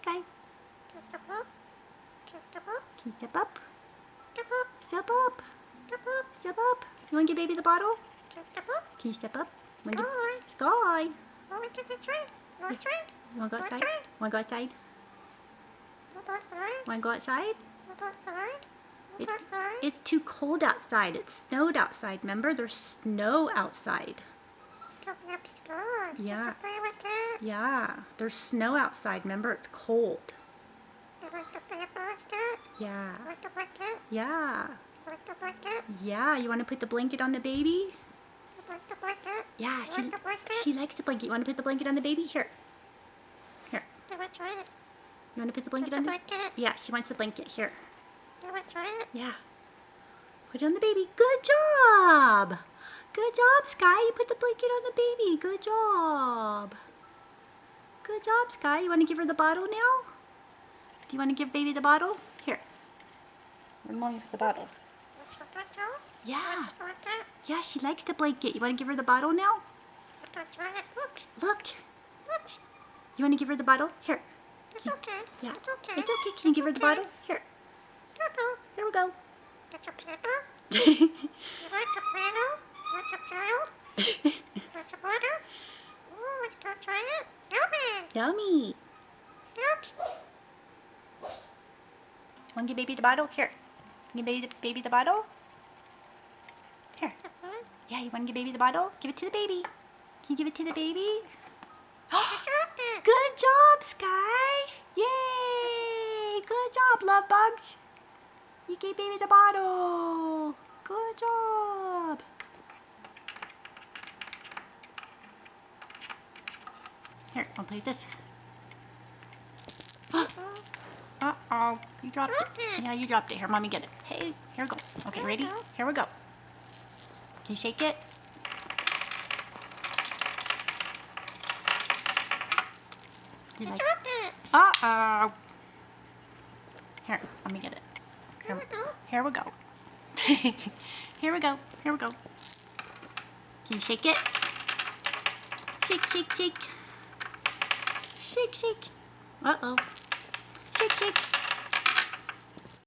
Sky? Step up. Step up. Can you step up? Step up. Step up. Step up. Step up. You want to give baby the bottle? Step up. Can you step up? Sky. Sky. Oh, it's the train. North train. You want to go outside? North train. Want to go outside? North outside. Want to go outside? North outside. North outside. It's too cold outside. It snowed outside. Remember? There's snow outside. Coming up sky. Yeah. Let's play with it. Yeah. There's snow outside. Remember? It's cold. You like to play with it? Yeah. You like the blanket? Yeah. You like the blanket? Yeah. You want to put the blanket on the baby? You like the blanket? Yeah. You like the blanket? She likes the blanket. You want to put the blanket on the baby? Here. Here. You want to try it? You want to put the You blanket want on the the... blanket? Yeah. She wants the blanket. Here. You want to try it? Yeah. Put it on the baby. Good job. Good job, Sky. You put the blanket on the baby. Good job. Good job, Sky. You want to give her the bottle now? Do you want to give baby the bottle? Here. Where's mommy for the bottle? What's the blanket? Yeah. What's the blanket? Yeah, she likes the blanket. You want to give her the bottle now? Let's try it. Look. Look. Look. You want to give her the bottle? Here. It's okay. Yeah. It's okay. It's okay. Can you give her the bottle? Here. Turtle. Here we go. That's a piano. You like the piano? Want some cereal? Want some butter? Ooh, let's go try it. Yummy. Yummy. Yum. Want to give baby the bottle? Here. Give baby the bottle? Here. Yeah, you want to give baby the bottle? Give it to the baby. Can you give it to the baby? Good job, Sky! Yay! Good job, love bugs. You gave baby the bottle. Good job. Here, I'll play this. Uh-oh, you dropped it. Yeah, you dropped it. Here, mommy, get it. Hey, here we go. Okay, ready? Here we go. Can you shake it? You like it? Uh-oh. Here, let me get it. Here we go. Here we go. Here we go. Here we go. Can you shake it? Shake, shake, shake. Shake, shake. Uh-oh. Shake, shake.